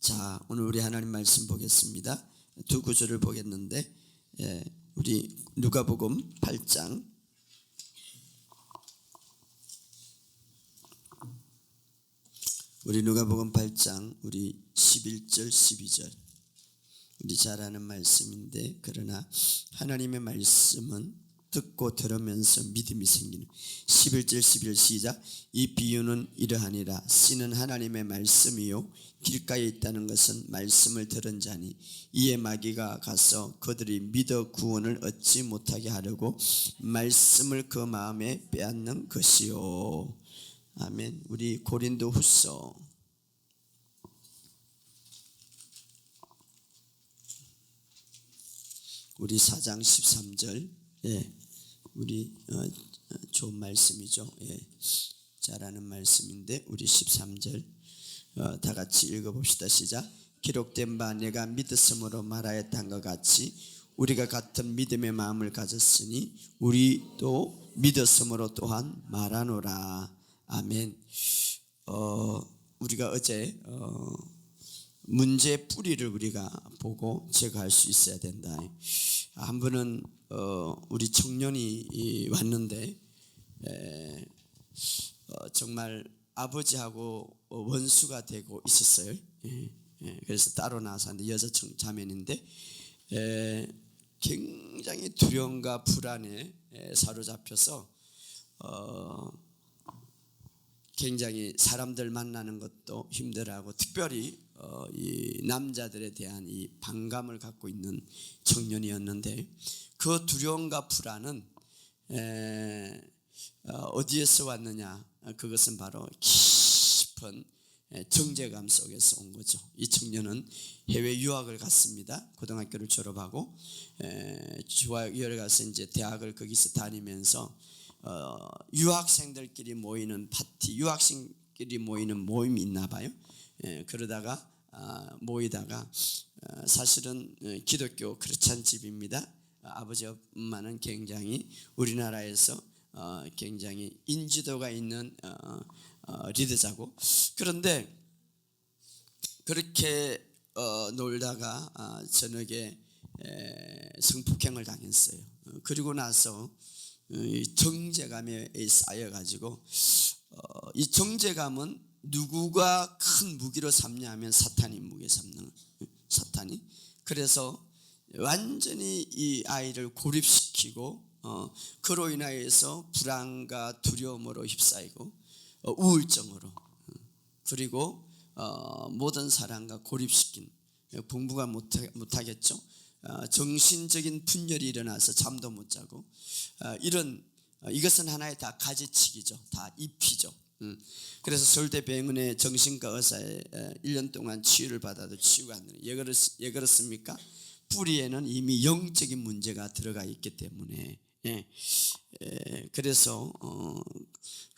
자, 오늘 우리 하나님 말씀 보겠습니다. 두 구절을 보겠는데, 우리 누가복음 8장 우리 11절 12절 우리 잘 아는 말씀인데, 그러나 하나님의 말씀은 듣고 들으면서 믿음이 생기는. 11절 12절 시작. 이 비유는 이러하니라. 씨는 하나님의 말씀이요 길가에 있다는 것은 말씀을 들은 자니 이에 마귀가 가서 그들이 믿어 구원을 얻지 못하게 하려고 말씀을 그 마음에 빼앗는 것이요. 아멘. 우리 고린도후서 우리 4장 13절. 우리 좋은 말씀이죠. 잘 아는 말씀인데 우리 13절 다 같이 읽어봅시다. 시작. 기록된 바 내가 믿었으므로 말하였던 것 같이 우리가 같은 믿음의 마음을 가졌으니 우리도 믿었으므로 또한 말하노라. 아멘. 우리가 어제 문제의 뿌리를 우리가 보고 제거할 수 있어야 된다. 한 분은 우리 청년이 왔는데 정말 아버지하고 원수가 되고 있었어요. 그래서 따로 나와서 하는데 여자 자매인데 굉장히 두려움과 불안에 사로잡혀서 굉장히 사람들 만나는 것도 힘들어하고, 특별히 이 남자들에 대한 이 반감을 갖고 있는 청년이었는데, 그 두려움과 불안은 어디에서 왔느냐? 그것은 바로 깊은 정죄감 속에서 온 거죠. 이 청년은 해외 유학을 갔습니다. 고등학교를 졸업하고 유학을 가서 이제 대학을 거기서 다니면서 유학생들끼리 모이는 파티, 유학생끼리 모이는 모임이 있나 봐요. 그러다가 모이다가 사실은 기독교 크리스찬 집입니다. 아버지 엄마는 굉장히 우리나라에서 굉장히 인지도가 있는 리더자고, 그런데 그렇게 놀다가 저녁에 성폭행을 당했어요. 그리고 나서 정죄감에 쌓여가지고 이 정죄감은 누구가 큰 무기로 삼냐 하면 사탄이 무기에 삼는, 사탄이. 그래서 완전히 이 아이를 고립시키고 그로 인하여서 불안과 두려움으로 휩싸이고 우울증으로, 그리고 모든 사람과 고립시킨, 공부가 못하겠죠. 정신적인 분열이 일어나서 잠도 못 자고, 이것은 하나의 다 가지치기죠. 다 잎이죠. 그래서 서울대병원의 정신과 의사에 1년 동안 치유를 받아도 치유가 안 되는. 왜 그렇습니까? 뿌리에는 이미 영적인 문제가 들어가 있기 때문에. 그래서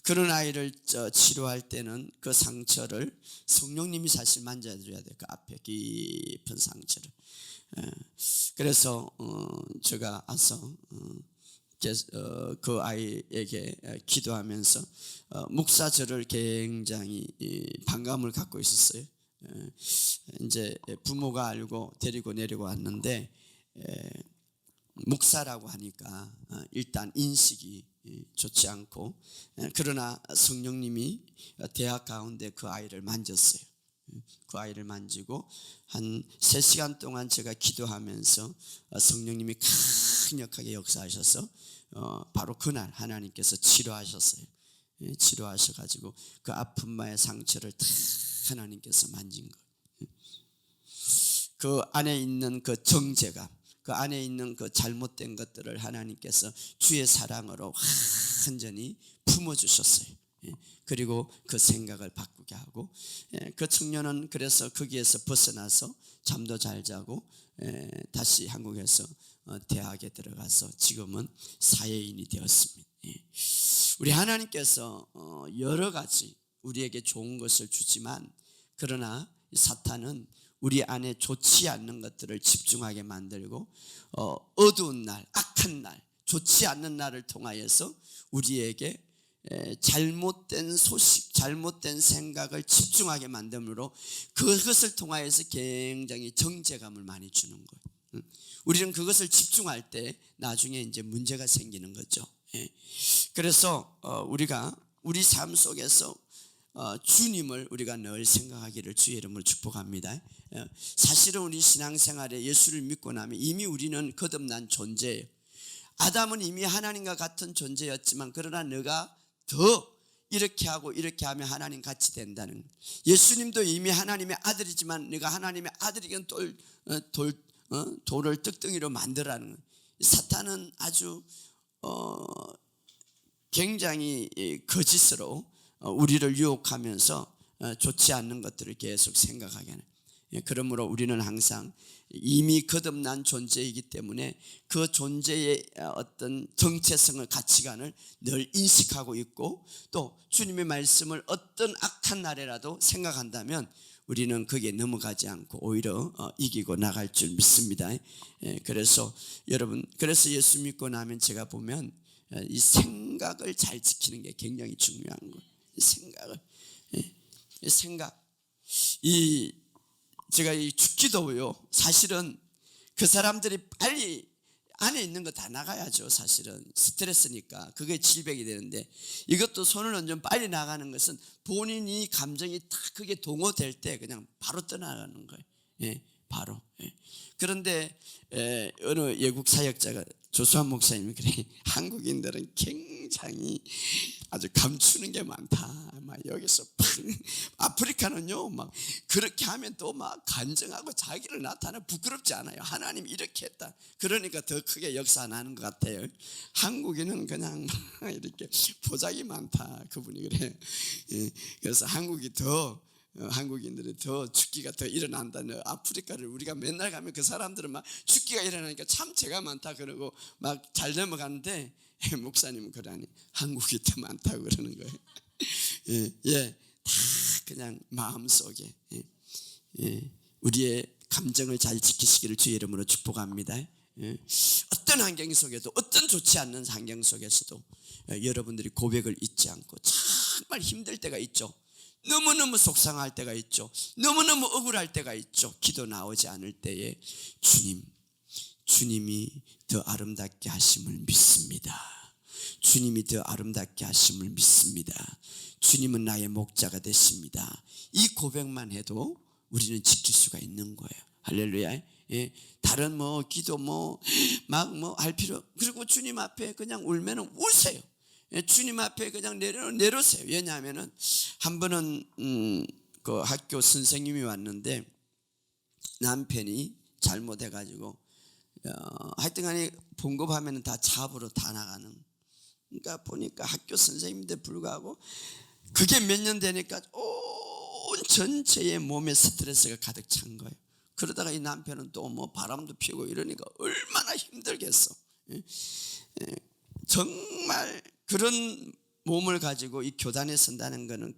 그런 아이를 치료할 때는 그 상처를 성령님이 사실 만져줘야 돼요. 그 앞에 깊은 상처를. 그래서 제가 와서 그 아이에게 기도하면서 목사 저를 굉장히 반감을 갖고 있었어요. 이제 부모가 알고 데리고 내려고 왔는데, 목사라고 하니까 일단 인식이 좋지 않고, 그러나 성령님이 대학 가운데 그 아이를 만졌어요. 그 아이를 만지고 한 3시간 동안 제가 기도하면서 성령님이 강력하게 역사하셔서 바로 그날 하나님께서 치료하셨어요. 치료하셔가지고 그 아픈 바의 상처를 다 하나님께서 만진 거예요. 그 안에 있는 그 정죄감, 그 안에 있는 그 잘못된 것들을 하나님께서 주의 사랑으로 완전히 품어주셨어요. 그리고 그 생각을 바꾸게 하고, 그 청년은 그래서 거기에서 벗어나서 잠도 잘 자고 다시 한국에서 대학에 들어가서 지금은 사회인이 되었습니다. 우리 하나님께서 여러 가지 우리에게 좋은 것을 주지만, 그러나 사탄은 우리 안에 좋지 않는 것들을 집중하게 만들고 어두운 날, 악한 날, 좋지 않는 날을 통하여서 우리에게 잘못된 소식, 잘못된 생각을 집중하게 만듦으로 그것을 통하여서 굉장히 정죄감을 많이 주는 거예요. 우리는 그것을 집중할 때 나중에 이제 문제가 생기는 거죠. 그래서 우리가 우리 삶 속에서 주님을 우리가 늘 생각하기를 주의 이름으로 축복합니다. 사실은 우리 신앙생활에 예수를 믿고 나면 이미 우리는 거듭난 존재예요. 아담은 이미 하나님과 같은 존재였지만 그러나 너가 더 이렇게 하고 이렇게 하면 하나님 같이 된다는, 예수님도 이미 하나님의 아들이지만 네가 하나님의 아들이긴 돌을 떡덩이로 만들라는, 사탄은 아주 굉장히 거짓으로 우리를 유혹하면서 좋지 않는 것들을 계속 생각하게 하는. 그러므로 우리는 항상 이미 거듭난 존재이기 때문에 그 존재의 어떤 정체성을, 가치관을 늘 인식하고 있고, 또 주님의 말씀을 어떤 악한 날에라도 생각한다면 우리는 거기에 넘어가지 않고 오히려 이기고 나갈 줄 믿습니다. 그래서 여러분, 그래서 예수 믿고 나면 제가 보면 이 생각을 잘 지키는 게 굉장히 중요한 거예요. 생각. 제가 이 죽기도요, 사실은 그 사람들이 빨리 안에 있는 거 다 나가야죠. 사실은 스트레스니까 그게 질병이 되는데, 이것도 손을 얹으면 빨리 나가는 것은 본인이 감정이 딱 그게 동호될 때 그냥 바로 떠나가는 거예요. 바로. 그런데 어느 외국 사역자가, 조수환 목사님이 그래, 한국인들은 굉장히 아주 감추는 게 많다. 막 여기서 아프리카는요, 막 그렇게 하면 또 막 간증하고 자기를 나타내 부끄럽지 않아요. 하나님 이렇게 했다. 그러니까 더 크게 역사 나는 것 같아요. 한국인은 그냥 이렇게 보자기 많다. 그분이 그래. 그래서 한국인들이 더 죽기가 더 일어난다는, 아프리카를 우리가 맨날 가면 그 사람들은 막 죽기가 일어나니까 참 죄가 많다 그러고 막 잘 넘어가는데, 목사님은 그러니 한국이 더 많다고 그러는 거예요. 다 그냥 마음속에 우리의 감정을 잘 지키시기를 주의 이름으로 축복합니다. 어떤 환경 속에도, 어떤 좋지 않는 환경 속에서도 여러분들이 고백을 잊지 않고, 정말 힘들 때가 있죠. 너무너무 속상할 때가 있죠. 너무너무 억울할 때가 있죠. 기도 나오지 않을 때에 주님이 더 아름답게 하심을 믿습니다. 주님이 더 아름답게 하심을 믿습니다. 주님은 나의 목자가 되십니다. 이 고백만 해도 우리는 지킬 수가 있는 거예요. 할렐루야. 다른 기도 할 필요, 그리고 주님 앞에 그냥 울면은 우세요. 주님 앞에 그냥 내려오세요. 왜냐하면은 한 번은 그 학교 선생님이 왔는데 남편이 잘못해가지고 하여튼간에 봉급하면은 다 잡으러 다 나가는. 그러니까 보니까 학교 선생님인데 불구하고 그게 몇 년 되니까 온 전체의 몸에 스트레스가 가득 찬 거예요. 그러다가 이 남편은 또 바람도 피우고 이러니까 얼마나 힘들겠어. 정말 그런 몸을 가지고 이 교단에 선다는 것은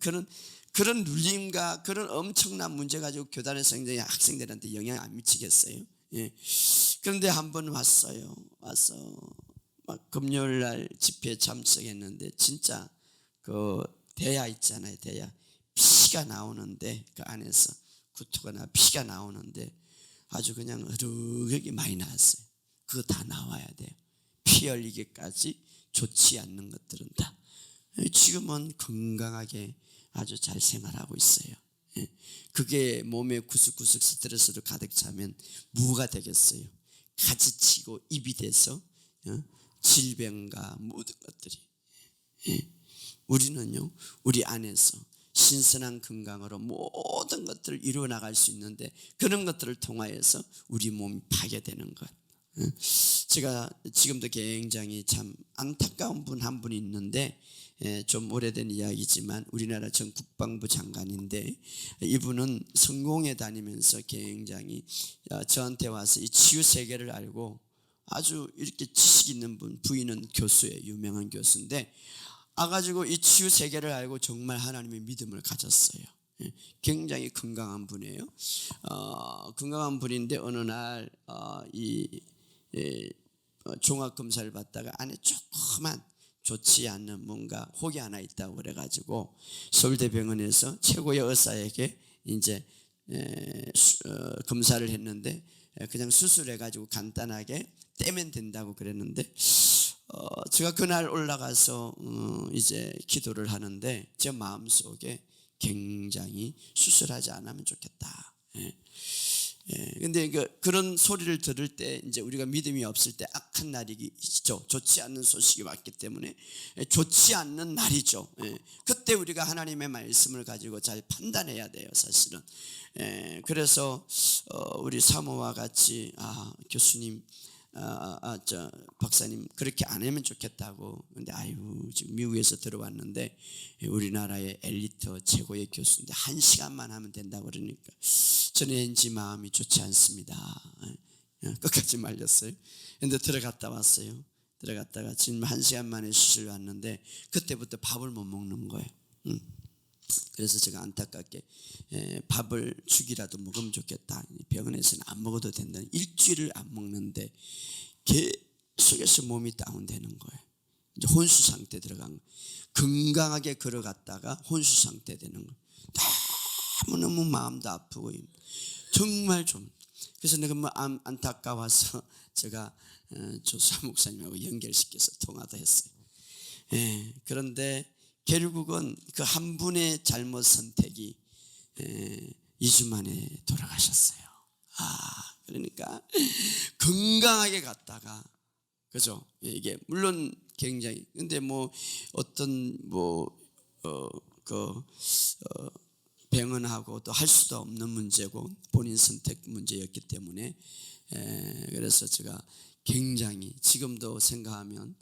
그런 눌림과 그런 엄청난 문제 가지고 교단에 선는 학생들한테 영향 안 미치겠어요? 그런데 한 번 와서 막 금요일 날 집회에 참석했는데, 진짜 그 대야 있잖아요. 대야 피가 나오는데, 그 안에서 구토가 나 피가 나오는데 아주 그냥 흐르게 많이 나왔어요. 그거 다 나와야 돼요. 피 흘리기까지 좋지 않는 것들은 다. 지금은 건강하게 아주 잘 생활하고 있어요. 그게 몸에 구석구석 스트레스로 가득 차면 뭐가 되겠어요? 가지치고 입이 돼서 질병과 모든 것들이. 우리는요, 우리 안에서 신선한 건강으로 모든 것들을 이루어 나갈 수 있는데, 그런 것들을 통하여서 우리 몸이 파괴되는 것. 제가 지금도 굉장히 참 안타까운 분 한 분이 있는데, 좀 오래된 이야기지만 우리나라 전 국방부 장관인데, 이분은 성공회 다니면서 굉장히 저한테 와서 이 치유 세계를 알고, 아주 이렇게 지식 있는 분, 부인은 교수예요. 유명한 교수인데 와가지고 이 치유 세계를 알고 정말 하나님의 믿음을 가졌어요. 굉장히 건강한 분이에요. 건강한 분인데 어느 날 종합 검사를 받다가 안에 조그만 좋지 않는 뭔가 혹이 하나 있다고 그래가지고 서울대병원에서 최고의 의사에게 이제 검사를 했는데 그냥 수술해가지고 간단하게 떼면 된다고 그랬는데 제가 그날 올라가서 이제 기도를 하는데 제 마음속에 굉장히 수술하지 않으면 좋겠다. 근데 그런 소리를 들을 때 이제 우리가 믿음이 없을 때 악한 날이 있죠. 좋지 않는 소식이 왔기 때문에 좋지 않는 날이죠. 그때 우리가 하나님의 말씀을 가지고 잘 판단해야 돼요, 사실은. 그래서 우리 사모와 같이 교수님, 저 박사님 그렇게 안 하면 좋겠다고. 근데 지금 미국에서 들어왔는데 우리나라의 엘리트 최고의 교수인데 1시간만 하면 된다고 그러니까 저는 왠지 마음이 좋지 않습니다. 끝까지 말렸어요. 근데 들어갔다 왔어요. 들어갔다가 지금 1시간 만에 수술 왔는데 그때부터 밥을 못 먹는 거예요. 그래서 제가 안타깝게 밥을 죽이라도 먹으면 좋겠다. 병원에서는 안 먹어도 된다. 일주일을 안 먹는데 계속해서 몸이 다운되는 거예요. 이제 혼수 상태 들어간 거예요. 건강하게 걸어갔다가 혼수 상태 되는 거예요. 너무너무 마음도 아프고 정말 좀. 그래서 내가 안타까워서 제가 조수아 목사님하고 연결시켜서 통화도 했어요. 그런데 결국은 그 한 분의 잘못 선택이 2주 만에 돌아가셨어요. 그러니까 건강하게 갔다가, 그죠? 이게 물론 굉장히, 근데 뭐 어떤 병원하고 또 할 수도 없는 문제고 본인 선택 문제였기 때문에 그래서 제가 굉장히 지금도 생각하면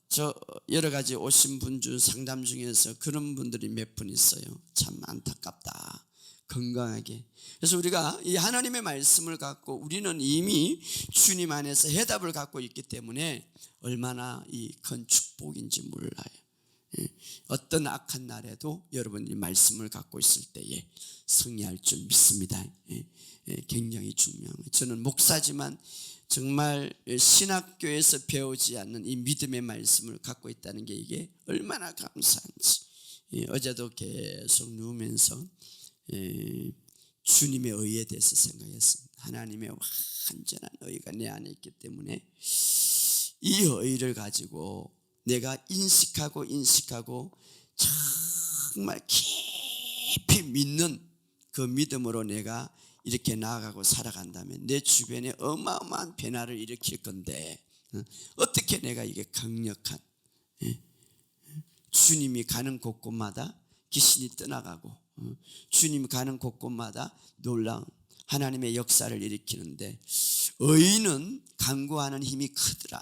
저 여러 가지 오신 분 중 상담 중에서 그런 분들이 몇 분 있어요. 참 안타깝다. 건강하게. 그래서 우리가 이 하나님의 말씀을 갖고 우리는 이미 주님 안에서 해답을 갖고 있기 때문에 얼마나 이 큰 축복인지 몰라요. 어떤 악한 날에도 여러분이 말씀을 갖고 있을 때에 승리할 줄 믿습니다. 굉장히 중요한 거예요. 저는 목사지만 정말 신학교에서 배우지 않는 이 믿음의 말씀을 갖고 있다는 게 이게 얼마나 감사한지. 어제도 계속 누우면서 주님의 의에 대해서 생각했습니다. 하나님의 완전한 의가 내 안에 있기 때문에 이 의를 가지고 내가 인식하고 정말 깊이 믿는 그 믿음으로 내가 이렇게 나아가고 살아간다면 내 주변에 어마어마한 변화를 일으킬 건데 어떻게 내가 이게 강력한 주님이 가는 곳곳마다 귀신이 떠나가고 주님이 가는 곳곳마다 놀라운 하나님의 역사를 일으키는데 의인은 간구하는 힘이 크더라.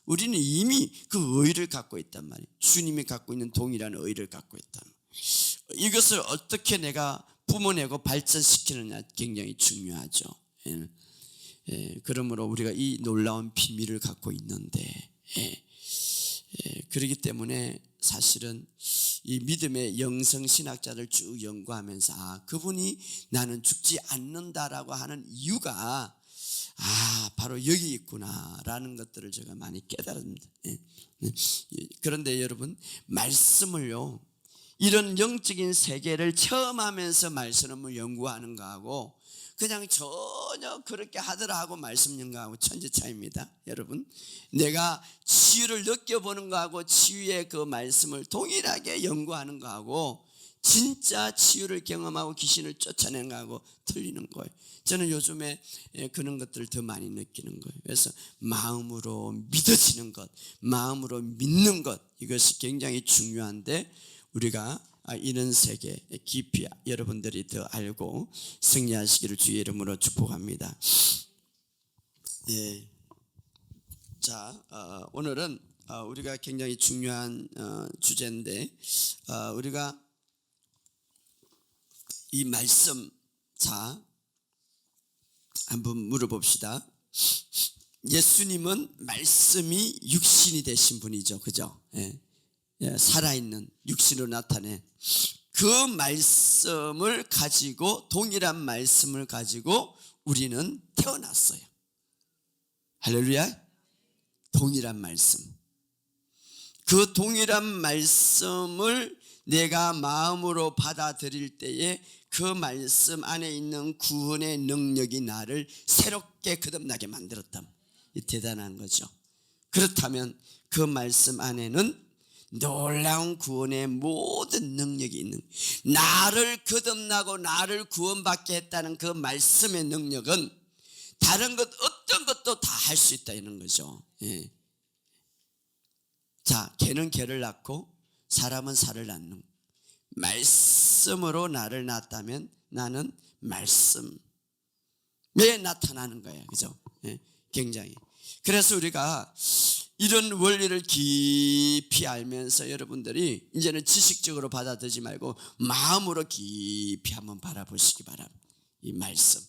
우리는 이미 그 의를 갖고 있단 말이에요. 주님이 갖고 있는 동일한 의를 갖고 있단 말이에요. 이것을 어떻게 내가 뿜어내고 발전시키느냐 굉장히 중요하죠. 그러므로 우리가 이 놀라운 비밀을 갖고 있는데 그렇기 때문에 사실은 이 믿음의 영성신학자를 쭉 연구하면서 그분이 나는 죽지 않는다라고 하는 이유가 바로 여기 있구나라는 것들을 제가 많이 깨달았습니다. 그런데 여러분, 말씀을요, 이런 영적인 세계를 체험하면서 말씀을 연구하는 거하고 그냥 전혀 그렇게 하더라 하고 말씀 연구하고 천지 차이입니다. 여러분, 내가 치유를 느껴보는 거하고 치유의 그 말씀을 동일하게 연구하는 거하고 진짜 치유를 경험하고 귀신을 쫓아내는 거하고 틀리는 거예요. 저는 요즘에 그런 것들을 더 많이 느끼는 거예요. 그래서 마음으로 믿어지는 것, 마음으로 믿는 것, 이것이 굉장히 중요한데 우리가 이런 세계 깊이 여러분들이 더 알고 승리하시기를 주의 이름으로 축복합니다. 자, 오늘은 우리가 굉장히 중요한 주제인데 우리가 이 말씀, 자, 한번 물어봅시다. 예수님은 말씀이 육신이 되신 분이죠, 그죠? 살아있는 육신으로 나타낸 그 말씀을 가지고, 동일한 말씀을 가지고 우리는 태어났어요. 할렐루야. 동일한 말씀. 그 동일한 말씀을 내가 마음으로 받아들일 때에 그 말씀 안에 있는 구원의 능력이 나를 새롭게 거듭나게 만들었다. 대단한 거죠. 그렇다면 그 말씀 안에는 놀라운 구원의 모든 능력이 있는, 나를 거듭나고 나를 구원받게 했다는 그 말씀의 능력은 다른 것 어떤 것도 다 할 수 있다 이런 거죠. 예. 자, 개는 개를 낳고 사람은 살을 낳는, 말씀으로 나를 낳았다면 나는 말씀에 나타나는 거예요. 그죠? 예, 굉장히. 그래서 우리가 이런 원리를 깊이 알면서 여러분들이 이제는 지식적으로 받아들이지 말고 마음으로 깊이 한번 바라보시기 바랍니다. 이 말씀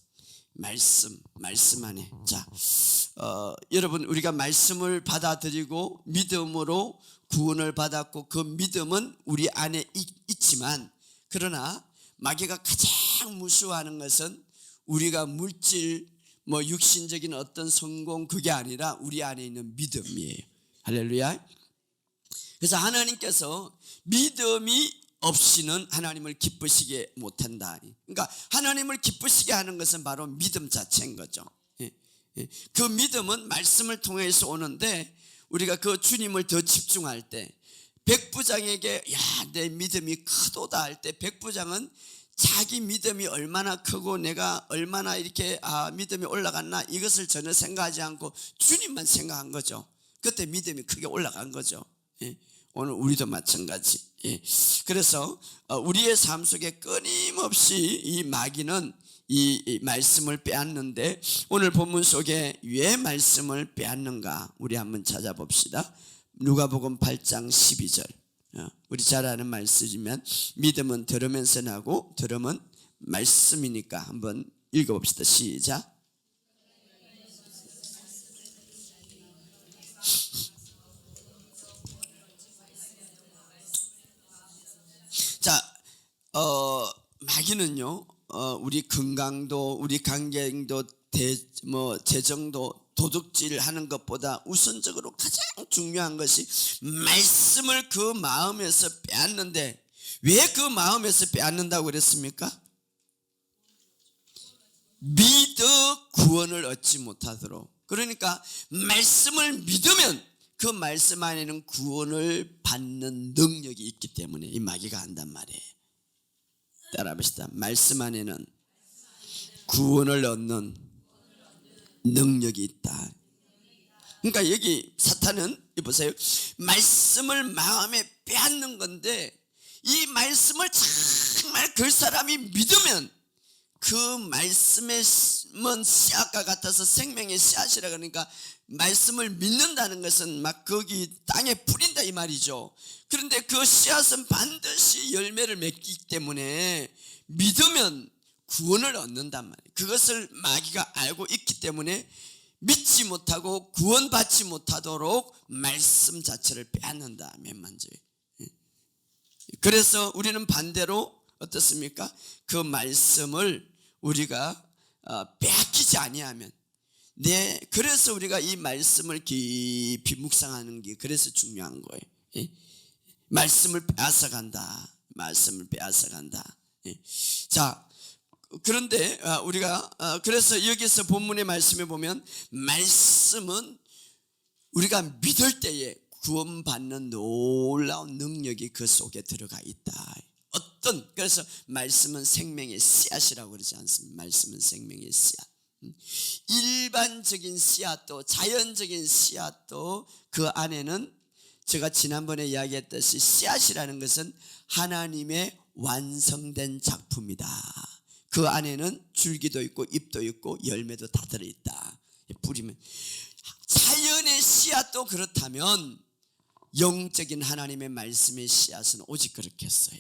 안에. 자, 여러분, 우리가 말씀을 받아들이고 믿음으로 구원을 받았고 그 믿음은 우리 안에 있지만, 그러나 마귀가 가장 무서워하는 것은 우리가 물질, 육신적인 어떤 성공, 그게 아니라 우리 안에 있는 믿음이에요. 할렐루야. 그래서 하나님께서 믿음이 없이는 하나님을 기쁘시게 못한다. 그러니까 하나님을 기쁘시게 하는 것은 바로 믿음 자체인 거죠. 그 믿음은 말씀을 통해서 오는데, 우리가 그 주님을 더 집중할 때, 백부장에게 야, 내 믿음이 크도다 할 때 백부장은 자기 믿음이 얼마나 크고 내가 얼마나 이렇게 믿음이 올라갔나 이것을 전혀 생각하지 않고 주님만 생각한 거죠. 그때 믿음이 크게 올라간 거죠. 오늘 우리도 마찬가지. 그래서 우리의 삶 속에 끊임없이 이 마귀는 이 말씀을 빼앗는데, 오늘 본문 속에 왜 말씀을 빼앗는가 우리 한번 찾아봅시다. 누가복음 8장 12절. 우리 잘 아는 말씀이지만 믿음은 들으면서 나고 들음은 말씀이니까 한번 읽어봅시다. 시작. 자, 마귀는요, 우리 건강도, 우리 관계도, 재정도, 도둑질 하는 것보다 우선적으로 가장 중요한 것이 말씀을 그 마음에서 빼앗는데, 왜 그 마음에서 빼앗는다고 그랬습니까? 믿어 구원을 얻지 못하도록. 그러니까 말씀을 믿으면 그 말씀 안에는 구원을 받는 능력이 있기 때문에 이 마귀가 한단 말이에요. 따라합시다. 말씀 안에는 구원을 얻는 능력이 있다. 그러니까 여기 사탄은 보세요, 말씀을 마음에 빼앗는 건데, 이 말씀을 정말 그 사람이 믿으면 그 말씀의 씨앗과 같아서 생명의 씨앗이라. 그러니까 말씀을 믿는다는 것은 막 거기 땅에 뿌린다 이 말이죠. 그런데 그 씨앗은 반드시 열매를 맺기 때문에 믿으면 구원을 얻는단 말이에요. 그것을 마귀가 알고 있기 때문에 믿지 못하고 구원받지 못하도록 말씀 자체를 빼앗는다. 맨만져요. 그래서 우리는 반대로 어떻습니까? 그 말씀을 우리가 빼앗기지 아니하면, 그래서 우리가 이 말씀을 깊이 묵상하는 게 그래서 중요한 거예요. 말씀을 빼앗아간다. 말씀을 빼앗아간다. 자, 그런데 우리가 그래서 여기서 본문의 말씀에 보면 말씀은 우리가 믿을 때에 구원받는 놀라운 능력이 그 속에 들어가 있다. 그래서 말씀은 생명의 씨앗이라고 그러지 않습니까? 말씀은 생명의 씨앗. 일반적인 씨앗도, 자연적인 씨앗도 그 안에는, 제가 지난번에 이야기했듯이 씨앗이라는 것은 하나님의 완성된 작품이다. 그 안에는 줄기도 있고 잎도 있고 열매도 다 들어있다. 뿌리면 자연의 씨앗도 그렇다면 영적인 하나님의 말씀의 씨앗은 오직 그렇겠어요.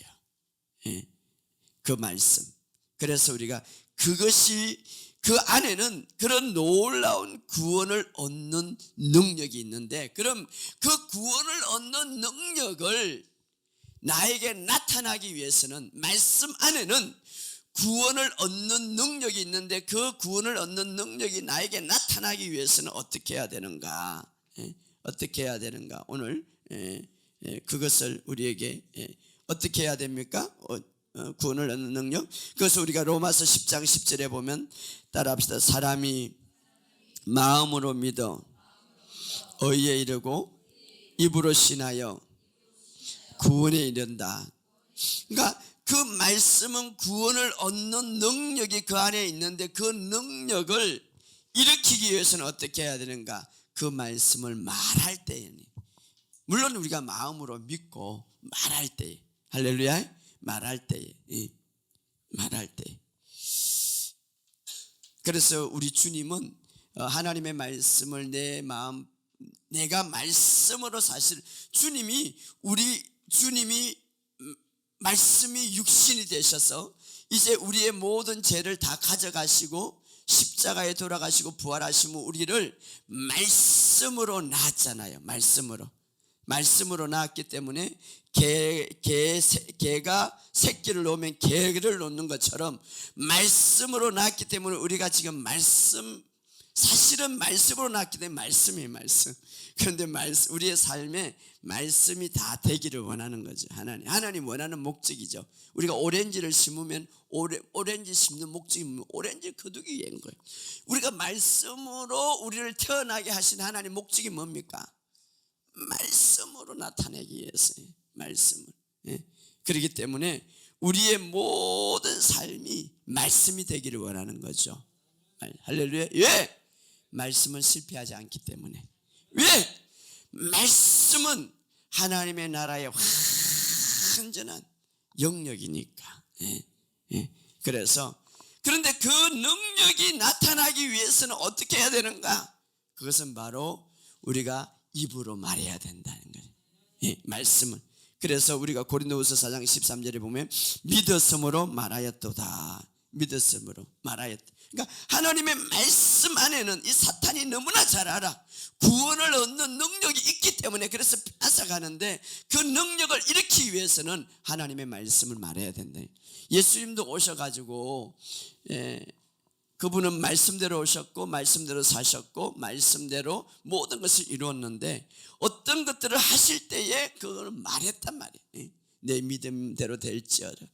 그 말씀. 그래서 우리가 그것이, 그 안에는 그런 놀라운 구원을 얻는 능력이 있는데, 그럼 그 구원을 얻는 능력을 나에게 나타나기 위해서는 말씀 안에는 구원을 얻는 능력이 있는데, 그 구원을 얻는 능력이 나에게 나타나기 위해서는 어떻게 해야 되는가? 어떻게 해야 되는가? 오늘 그것을 우리에게 어떻게 해야 됩니까? 구원을 얻는 능력. 그것을 우리가 로마서 10장 10절에 보면 따라합시다. 사람이 마음으로 믿어 의에 이르고 입으로 신하여 구원에 이른다. 그러니까 그 말씀은 구원을 얻는 능력이 그 안에 있는데, 그 능력을 일으키기 위해서는 어떻게 해야 되는가? 그 말씀을 말할 때에, 물론 우리가 마음으로 믿고 말할 때에, 할렐루야, 말할 때에. 그래서 우리 주님은 하나님의 말씀을 내가 말씀으로, 사실 주님이 말씀이 육신이 되셔서 이제 우리의 모든 죄를 다 가져가시고 십자가에 돌아가시고 부활하시면 우리를 말씀으로 낳았잖아요. 말씀으로 낳았기 때문에 개가 새끼를 놓으면 개를 놓는 것처럼 말씀으로 낳았기 때문에 우리가 지금 사실은 말씀으로 낳았기 때문에 말씀. 그런데 우리의 삶에 말씀이 다 되기를 원하는 거죠. 하나님 원하는 목적이죠. 우리가 오렌지를 심으면 오렌지 심는 목적이 오렌지 거두기 위한 거예요. 우리가 말씀으로 우리를 태어나게 하신 하나님 목적이 뭡니까? 말씀으로 나타내기 위해서요. 말씀을. 그렇기 때문에 우리의 모든 삶이 말씀이 되기를 원하는 거죠. 할렐루야. 왜? 말씀은 실패하지 않기 때문에. 왜? 말씀은 하나님의 나라의 완전한 영역이니까. 그런데 그 능력이 나타나기 위해서는 어떻게 해야 되는가? 그것은 바로 우리가 입으로 말해야 된다는 거예요. 말씀은. 그래서 우리가 고린도후서 4장 13절에 보면 믿었음으로 말하였도다. 믿었음으로 말하였다. 그러니까 하나님의 말씀 안에는 이 사탄이 너무나 잘 알아. 구원을 얻는 능력이 있기 때문에 그래서 앗아가는데, 그 능력을 일으키기 위해서는 하나님의 말씀을 말해야 된다. 예수님도 오셔가지고 그분은 말씀대로 오셨고 말씀대로 사셨고 말씀대로 모든 것을 이루었는데, 어떤 것들을 하실 때에 그걸 말했단 말이에요. 내 믿음대로 될지어다.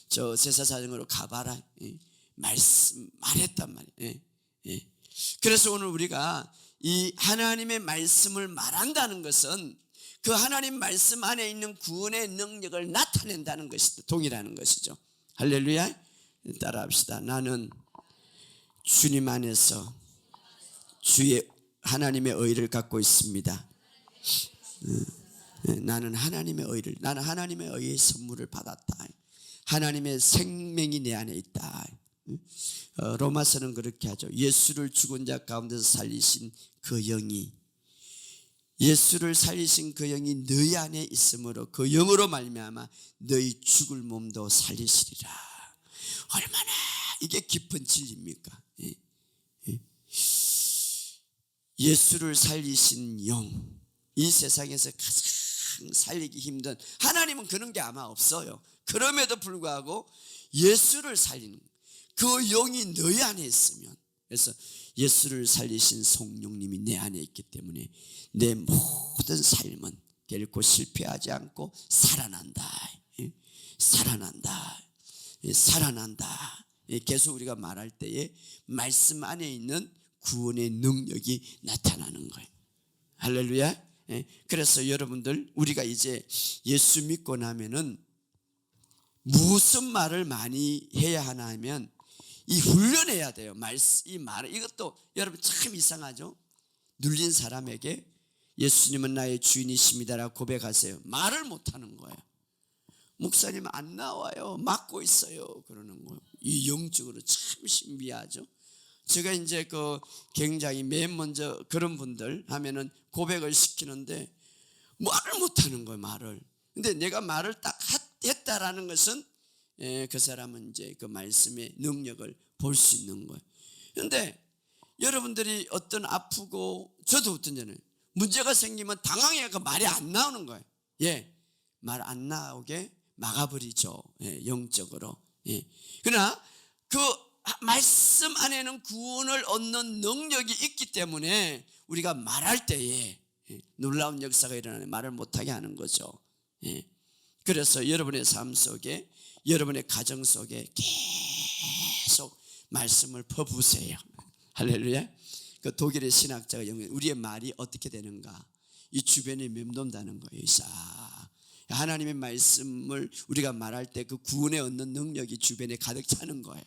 저 제사장으로 가봐라. 말했단 말이에요. 그래서 오늘 우리가 이 하나님의 말씀을 말한다는 것은 그 하나님 말씀 안에 있는 구원의 능력을 나타낸다는 것이 동일하는 것이죠. 할렐루야. 따라합시다. 나는 주님 안에서 주의 하나님의 의를 갖고 있습니다. 나는 하나님의 의의 선물을 받았다. 하나님의 생명이 내 안에 있다. 로마서는 그렇게 하죠. 예수를 죽은 자 가운데서 살리신 그 영이, 예수를 살리신 그 영이 너희 안에 있으므로 그 영으로 말미암아 너희 죽을 몸도 살리시리라. 얼마나 이게 깊은 진리입니까? 예수를 살리신 영, 이 세상에서 가장 살리기 힘든, 하나님은 그런 게 아마 없어요. 그럼에도 불구하고 예수를 살리는 그 영이 너희 안에 있으면, 그래서 예수를 살리신 성령님이 내 안에 있기 때문에 내 모든 삶은 결코 실패하지 않고 살아난다. 계속 우리가 말할 때에 말씀 안에 있는 구원의 능력이 나타나는 거예요. 할렐루야. 그래서 여러분들, 우리가 이제 예수 믿고 나면은 무슨 말을 많이 해야 하나 하면 이 훈련해야 돼요. 이 말을, 이것도 여러분 참 이상하죠. 눌린 사람에게 예수님은 나의 주인이십니다라고 고백하세요. 말을 못하는 거예요. 목사님 안 나와요. 막고 있어요. 그러는 거예요. 이 영적으로 참 신비하죠. 제가 이제 굉장히 맨 먼저 그런 분들 하면은 고백을 시키는데 말을 못하는 거예요. 말을. 근데 내가 말을 딱 했다라는 것은 그 사람은 이제 그 말씀의 능력을 볼 수 있는 거예요. 그런데 여러분들이 아프고, 저도 어떤 전에 문제가 생기면 당황해서 말이 안 나오는 거예요. 말 안 나오게 막아버리죠. 영적으로. 그러나 그 말씀 안에는 구원을 얻는 능력이 있기 때문에 우리가 말할 때에 놀라운 역사가 일어나네 말을 못하게 하는 거죠. 그래서 여러분의 삶 속에, 여러분의 가정 속에 계속 말씀을 퍼부으세요. 할렐루야. 그 독일의 신학자가 우리의 말이 어떻게 되는가, 이 주변에 맴돈다는 거예요. 하나님의 말씀을 우리가 말할 때 그 구원에 얻는 능력이 주변에 가득 차는 거예요.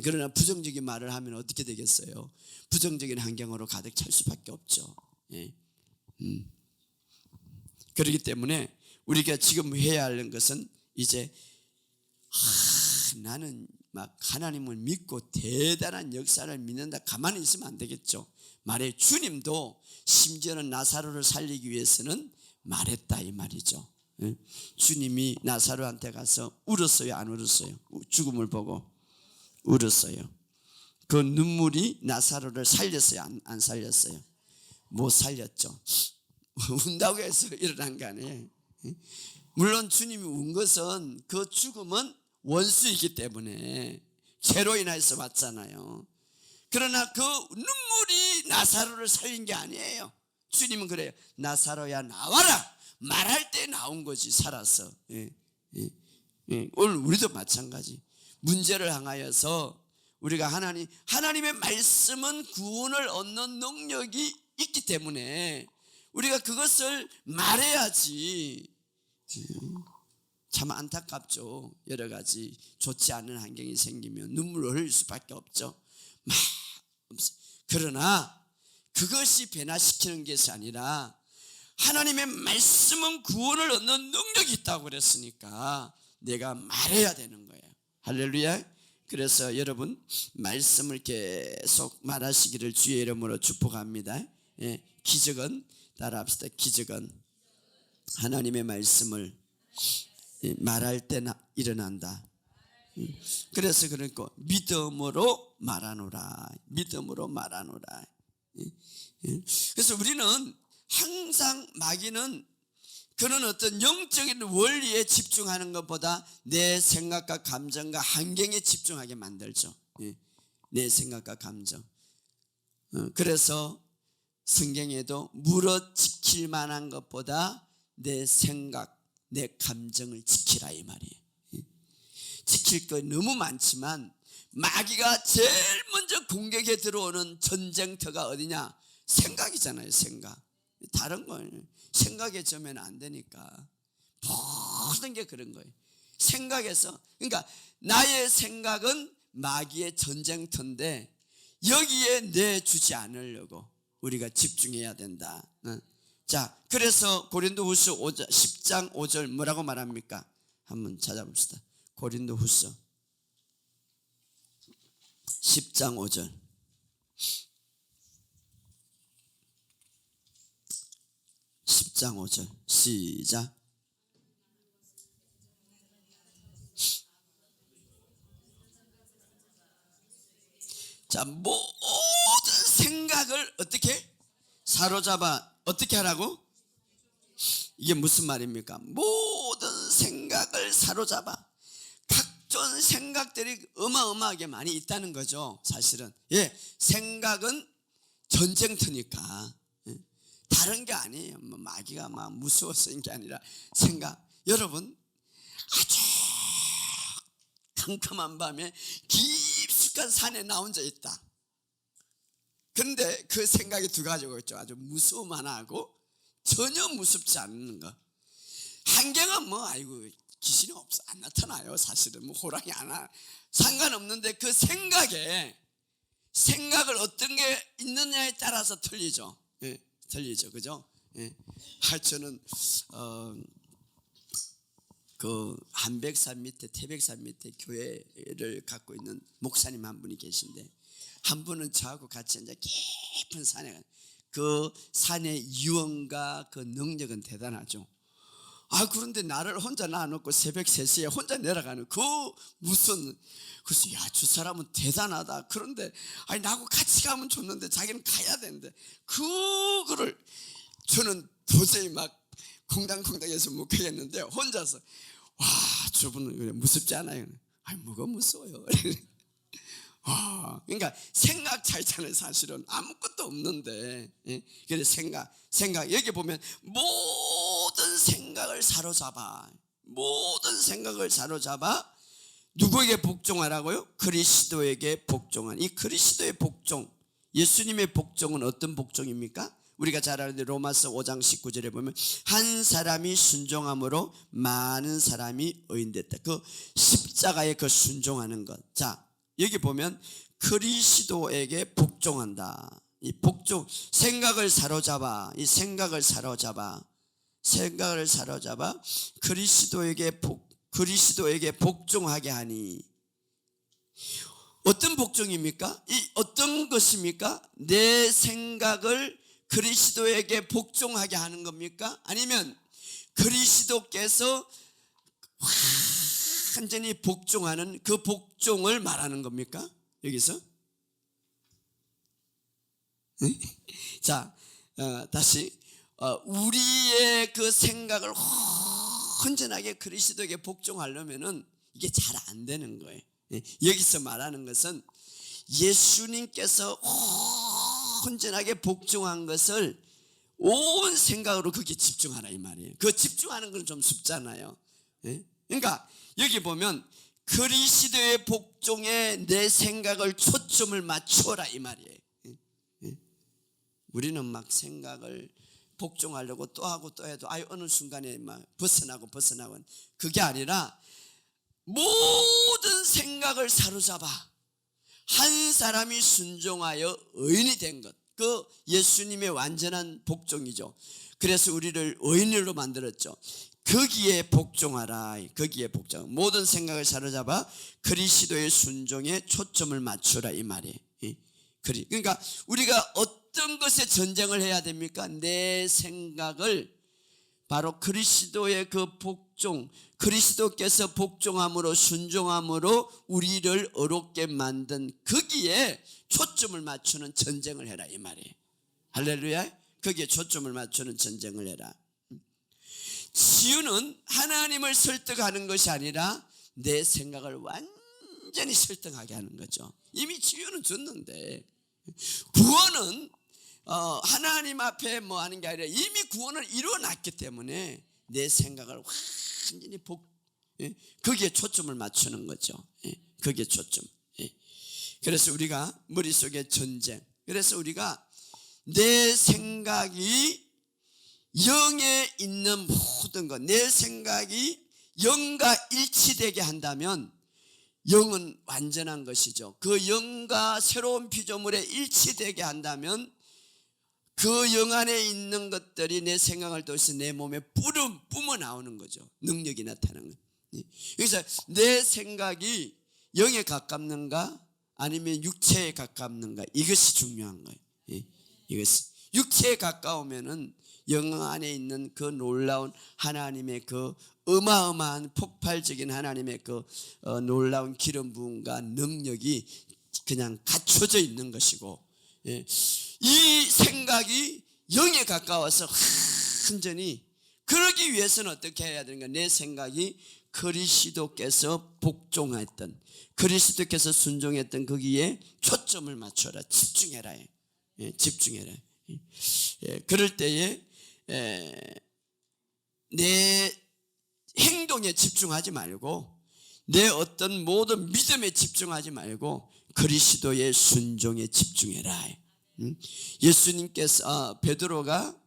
그러나 부정적인 말을 하면 어떻게 되겠어요? 부정적인 환경으로 가득 찰 수밖에 없죠. 그렇기 때문에 우리가 지금 해야 하는 것은 이제 나는 막 하나님을 믿고 대단한 역사를 믿는다, 가만히 있으면 안 되겠죠. 말해 주님도 심지어는 나사로를 살리기 위해서는 말했다 이 말이죠. 주님이 나사로한테 가서 울었어요, 안 울었어요? 죽음을 보고 울었어요. 그 눈물이 나사로를 살렸어요, 안 살렸어요? 못 살렸죠. 운다고 해서 일어난 거 아니에요. 물론 주님이 운 것은 그 죽음은 원수이기 때문에 죄로 인해서 왔잖아요. 그러나 그 눈물이 나사로를 살린 게 아니에요. 주님은 그래요. 나사로야 나와라 말할 때 나온 거지, 살아서. 오늘 우리도 마찬가지. 문제를 향하여서 우리가 하나님의 말씀은 구원을 얻는 능력이 있기 때문에 우리가 그것을 말해야지. 참 안타깝죠. 여러 가지 좋지 않은 환경이 생기면 눈물을 흘릴 수밖에 없죠. 그러나 그것이 변화시키는 것이 아니라 하나님의 말씀은 구원을 얻는 능력이 있다고 그랬으니까 내가 말해야 되는 거예요. 할렐루야. 그래서 여러분 말씀을 계속 말하시기를 주의 이름으로 축복합니다. 기적은 따라합시다. 기적은 하나님의 말씀을 말할 때 일어난다. 그래서 그러니까 믿음으로 말하노라. 믿음으로 말하노라. 그래서 우리는 항상 마귀는 그런 어떤 영적인 원리에 집중하는 것보다 내 생각과 감정과 환경에 집중하게 만들죠. 내 생각과 감정. 그래서 성경에도 물어 지킬 만한 것보다 내 생각, 내 감정을 지키라 이 말이에요. 지킬 거 너무 많지만 마귀가 제일 먼저 공격에 들어오는 전쟁터가 어디냐? 생각이잖아요. 생각. 다른 거예요. 생각에 져면 안 되니까 모든 게 그런 거예요. 생각에서, 그러니까 나의 생각은 마귀의 전쟁터인데 여기에 내주지 않으려고 우리가 집중해야 된다. 자, 그래서 고린도후서 10장 5절 뭐라고 말합니까? 한번 찾아봅시다. 고린도후서 10장 5절. 10장 5절 시작. 자, 모든 생각을 어떻게 사로잡아 어떻게 하라고? 이게 무슨 말입니까? 모든 생각을 사로잡아. 각종 생각들이 어마어마하게 많이 있다는 거죠. 사실은 생각은 전쟁터니까 다른 게 아니에요. 마귀가 막 무서워서 인 게 아니라 생각. 여러분 아주 캄캄한 밤에 깊숙한 산에 나 혼자 있다. 그런데 그 생각이 두 가지가 있죠. 아주 무서움 하고 전혀 무섭지 않는 거. 환경은 아이고 귀신이 없어 안 나타나요. 사실은 호랑이 안 와. 상관없는데 그 생각을 어떤 게 있느냐에 따라서 틀리죠. 틀리죠, 그죠? 저는 그 한백산 밑에 태백산 밑에 교회를 갖고 있는 목사님 한 분이 계신데 한 분은 저하고 같이 이제 깊은 산에 그 산의 유언과 그 능력은 대단하죠. 그런데 나를 혼자 놔놓고 새벽 3시에 혼자 내려가는 그래서 저 사람은 대단하다. 그런데 나하고 같이 가면 좋는데 자기는 가야 되는데 그거를 저는 도저히 막 콩당콩당해서 못 가겠는데 혼자서 저분은 그래 무섭지 않아요? 뭐가 무서워요? 그러니까 생각 차이잖아요. 사실은 아무것도 없는데. 그래서 생각 여기 보면 모든 생각을 사로잡아 누구에게 복종하라고요? 그리스도에게 복종한. 이 그리스도의 복종, 예수님의 복종은 어떤 복종입니까? 우리가 잘 아는데 로마서 5장 19절에 보면 한 사람이 순종함으로 많은 사람이 의인됐다. 그 십자가에 그 순종하는 것. 자, 여기 보면 그리스도에게 복종한다. 이 복종, 생각을 사로잡아 그리스도에게 복종하게 하니. 어떤 복종입니까? 이 어떤 것입니까? 내 생각을 그리스도에게 복종하게 하는 겁니까? 아니면 그리스도께서 완전히 복종하는 그 복종을 말하는 겁니까? 여기서? 자, 다시 우리의 그 생각을 온전하게 그리스도에게 복종하려면은 이게 잘 안 되는 거예요. 여기서 말하는 것은 예수님께서 온전하게 복종한 것을 온 생각으로 거기에 집중하라 이 말이에요. 그 집중하는 건 좀 쉽잖아요. 그러니까 여기 보면 그리스도의 복종에 내 생각을 초점을 맞추어라 이 말이에요. 우리는 막 생각을 복종하려고 또 하고 또 해도 어느 순간에 막 벗어나고 그게 아니라 모든 생각을 사로잡아 한 사람이 순종하여 의인이 된 것, 그 예수님의 완전한 복종이죠. 그래서 우리를 의인으로 만들었죠. 거기에 복종하라. 거기에 복종. 모든 생각을 사로잡아 그리스도의 순종에 초점을 맞추라 이 말이에요. 그러니까 우리가 어떤 것에 전쟁을 해야 됩니까? 내 생각을 바로 그리스도의 그 복종, 그리스도께서 복종함으로 순종함으로 우리를 의롭게 만든 거기에 초점을 맞추는 전쟁을 해라 이 말이에요. 할렐루야. 거기에 초점을 맞추는 전쟁을 해라. 치유는 하나님을 설득하는 것이 아니라 내 생각을 완전히 설득하게 하는 거죠. 이미 치유는 줬는데, 구원은 하나님 앞에 뭐 하는 게 아니라 이미 구원을 이루어놨기 때문에 내 생각을 완전히 거기에 초점을 맞추는 거죠. 거기에 초점. 그래서 우리가 머릿속에 전쟁, 그래서 우리가 내 생각이 영에 있는 모든 것, 내 생각이 영과 일치되게 한다면 영은 완전한 것이죠. 그 영과 새로운 피조물에 일치되게 한다면 그 영 안에 있는 것들이 내 생각을 통해서 내 몸에 뿜어 나오는 거죠. 능력이 나타나는 거예요. 그래서 내 생각이 영에 가깝는가 아니면 육체에 가깝는가, 이것이 중요한 거예요. 이것이 육체에 가까우면은 영 안에 있는 그 놀라운 하나님의 그 어마어마한 폭발적인 하나님의 그 놀라운 기름 부음과 능력이 그냥 갖춰져 있는 것이고, 이 생각이 영에 가까워서 완전히 그러기 위해서는 어떻게 해야 되는가? 내 생각이 그리스도께서 복종했던, 그리스도께서 순종했던 거기에 초점을 맞춰라. 집중해라. 집중해라. 그럴 때에 내 행동에 집중하지 말고 내 어떤 모든 믿음에 집중하지 말고 그리스도의 순종에 집중해라. 예수님께서 베드로가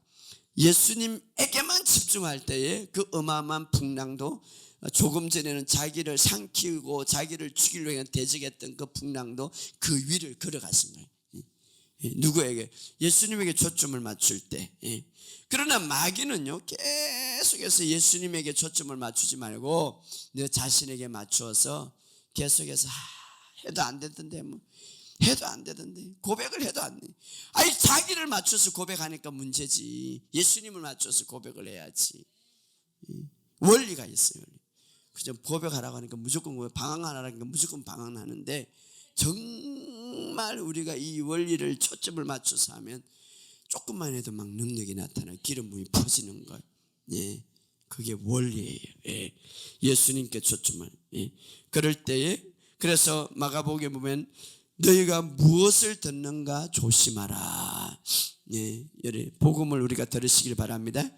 예수님에게만 집중할 때에 그 어마어마한 풍랑도, 조금 전에는 자기를 삼키고 자기를 죽이려고 대적했던 그 풍랑도 그 위를 걸어갔은 거예요. 누구에게? 예수님에게 초점을 맞출 때. 그러나 마귀는요, 계속해서 예수님에게 초점을 맞추지 말고 너 자신에게 맞추어서 계속해서 해도 안 되던데, 해도 안 되던데, 고백을 해도 안 돼. 자기를 맞춰서 고백하니까 문제지. 예수님을 맞춰서 고백을 해야지. 원리가 있어요. 그죠? 고백하라고 하니까 무조건, 방황하라고 하니까 무조건 방황하는데, 정말 우리가 이 원리를 초점을 맞춰서 하면 조금만 해도 막 능력이 나타나, 기름 부음이 퍼지는 걸. 그게 원리예요. 예수님께 초점을. 그럴 때에, 그래서 마가복음에 보면 너희가 무엇을 듣는가 조심하라. 예, 복음을 우리가 들으시길 바랍니다.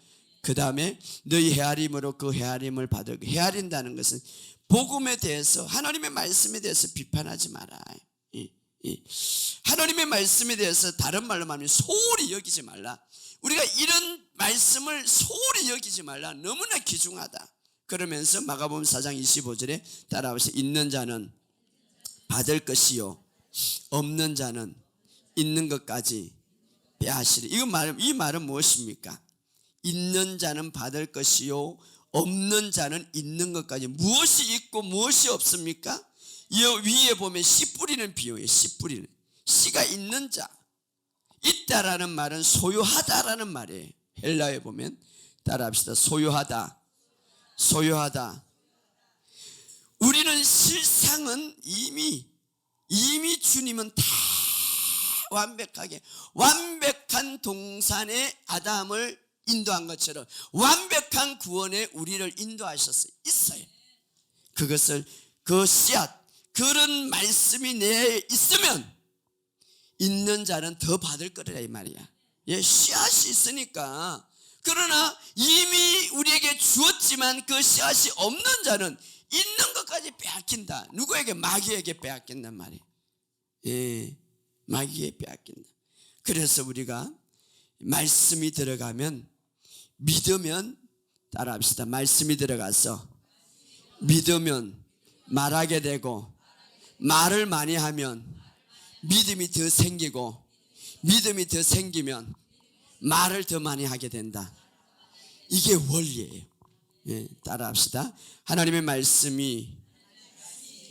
그 다음에 너희 헤아림으로 그 헤아림을 받을. 헤아린다는 것은 복음에 대해서, 하나님의 말씀에 대해서 비판하지 마라. 하나님의 말씀에 대해서 다른 말로 말하면 소홀히 여기지 말라. 우리가 이런 말씀을 소홀히 여기지 말라. 너무나 귀중하다. 그러면서 마가복음 4장 25절에 따라오시. 있는 자는 받을 것이요 없는 자는 있는 것까지 빼앗으리. 이 말은 무엇입니까? 있는 자는 받을 것이요 없는 자는 있는 것까지. 무엇이 있고 무엇이 없습니까? 이 위에 보면 씨 뿌리는 비유예요. 씨 뿌리는. 씨가 있는 자. 있다라는 말은 소유하다라는 말이에요. 헬라에 보면 따라합시다. 소유하다. 소유하다. 우리는 실상은 이미 주님은 다 완벽하게 완벽한 동산의 아담을 인도한 것처럼 완벽한 구원에 우리를 인도하셨어요. 있어요. 그것을 그 씨앗, 그런 말씀이 내에 있으면 있는 자는 더 받을 거리라 이 말이야. 예, 씨앗이 있으니까. 그러나 이미 우리에게 주었지만 그 씨앗이 없는 자는 있는 것까지 빼앗긴다. 누구에게? 마귀에게 빼앗긴단 말이에요. 예, 마귀에게 빼앗긴다. 그래서 우리가 말씀이 들어가면, 믿으면, 따라합시다. 말씀이 들어가서 믿으면 말하게 되고, 말을 많이 하면 믿음이 더 생기고, 믿음이 더 생기면 말을 더 많이 하게 된다. 이게 원리예요. 예, 따라합시다. 하나님의 말씀이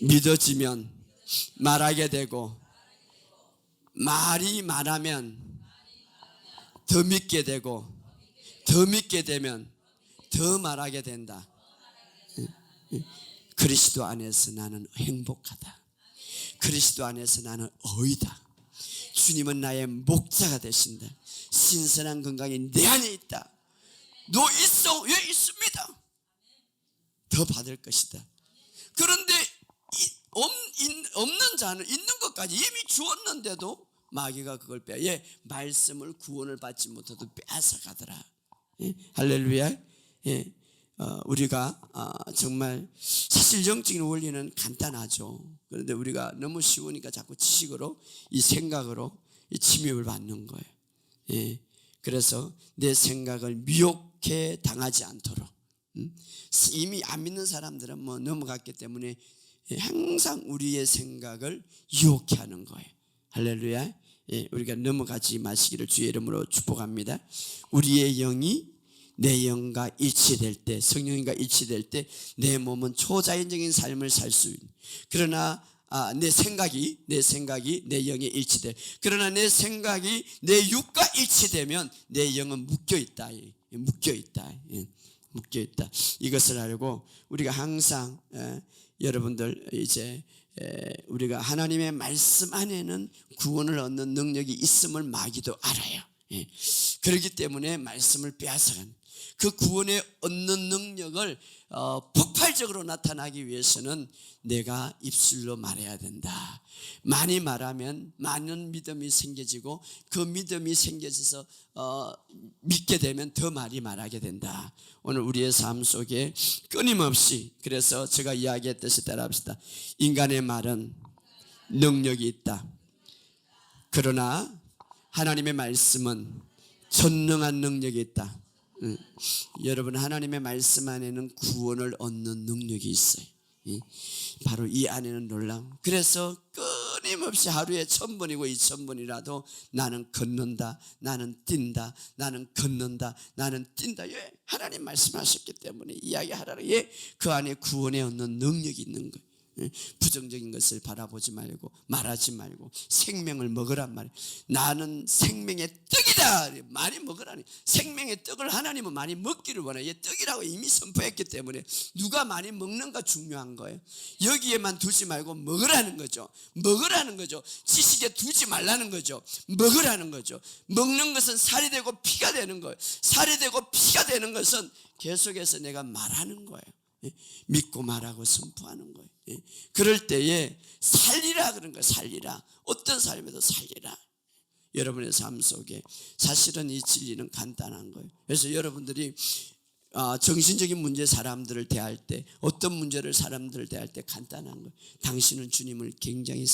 믿어지면 말하게 되고, 말이 말하면 더 믿게 되고, 더 믿게 되면 더 말하게 된다. 그리스도 안에서 나는 행복하다. 그리스도 안에서 나는 의다. 주님은 나의 목자가 되신다. 신선한 건강이 내 안에 있다. 너 있어? 예, 있습니다. 더 받을 것이다. 그런데 없는 자는 있는 것까지 이미 주었는데도 마귀가 그걸 빼. 예, 말씀을 구원을 받지 못해도 빼앗아 가더라. 예, 할렐루야. 예, 우리가 정말 사실 영적인 원리는 간단하죠. 그런데 우리가 너무 쉬우니까 자꾸 지식으로, 이 생각으로 이 침입을 받는 거예요. 예, 그래서 내 생각을 미혹해 당하지 않도록, 이미 안 믿는 사람들은 뭐 넘어갔기 때문에 항상 우리의 생각을 유혹해 하는 거예요. 할렐루야. 예, 우리가 넘어가지 마시기를 주의 이름으로 축복합니다. 우리의 영이 내 영과 일치될 때, 성령님과 일치될 때 내 몸은 초자연적인 삶을 살 수 있는. 그러나 내 생각이 내 영에 일치돼. 그러나 내 생각이 내 육과 일치되면 내 영은 묶여있다. 묶여있다. 묶여있다. 이것을 알고 우리가 항상 여러분들 이제 우리가 하나님의 말씀 안에는 구원을 얻는 능력이 있음을 마귀도 알아요. 그렇기 때문에 말씀을 빼앗아간 그 구원에 얻는 능력을 폭발적으로 나타나기 위해서는 내가 입술로 말해야 된다. 많이 말하면 많은 믿음이 생겨지고, 그 믿음이 생겨져서 믿게 되면 더 많이 말하게 된다. 오늘 우리의 삶 속에 끊임없이, 그래서 제가 이야기했듯이 따라합시다. 인간의 말은 능력이 있다. 그러나 하나님의 말씀은 전능한 능력이 있다. 여러분, 하나님의 말씀 안에는 구원을 얻는 능력이 있어요. 바로 이 안에는 놀라움. 그래서 끊임없이 하루에 1000번이고 2000번이라도 나는 걷는다, 나는 뛴다, 나는 걷는다, 나는 뛴다. 예, 하나님 말씀하셨기 때문에 이야기하라고. 예, 그 안에 구원에 얻는 능력이 있는 거예요. 부정적인 것을 바라보지 말고, 말하지 말고 생명을 먹으란 말이에요. 나는 생명의 떡이다. 많이 먹으라니. 생명의 떡을 하나님은 많이 먹기를 원해요. 떡이라고 이미 선포했기 때문에 누가 많이 먹는가 중요한 거예요. 여기에만 두지 말고 먹으라는 거죠. 먹으라는 거죠. 지식에 두지 말라는 거죠. 먹으라는 거죠. 먹는 것은 살이 되고 피가 되는 거예요. 살이 되고 피가 되는 것은 계속해서 내가 말하는 거예요. 믿고 말하고 선포하는 거예요. 그럴 때에 살리라 그런 거예요. 살리라. 어떤 삶에도 살리라. 여러분의 삶 속에 사실은 이 진리는 간단한 거예요. 그래서 여러분들이 정신적인 문제 사람들을 대할 때, 어떤 문제를 사람들을 대할 때 간단한 거예요. 당신은 주님을 굉장히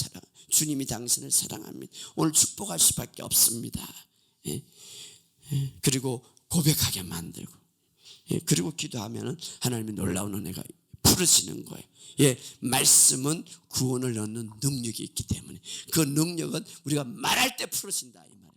주님이 당신을 사랑합니다. 오늘 축복할 수밖에 없습니다. 그리고 고백하게 만들고, 그리고 기도하면 하나님의 놀라운 은혜가 풀어지는 거예요. 말씀은 구원을 얻는 능력이 있기 때문에 그 능력은 우리가 말할 때 풀어진다 이 말이에요.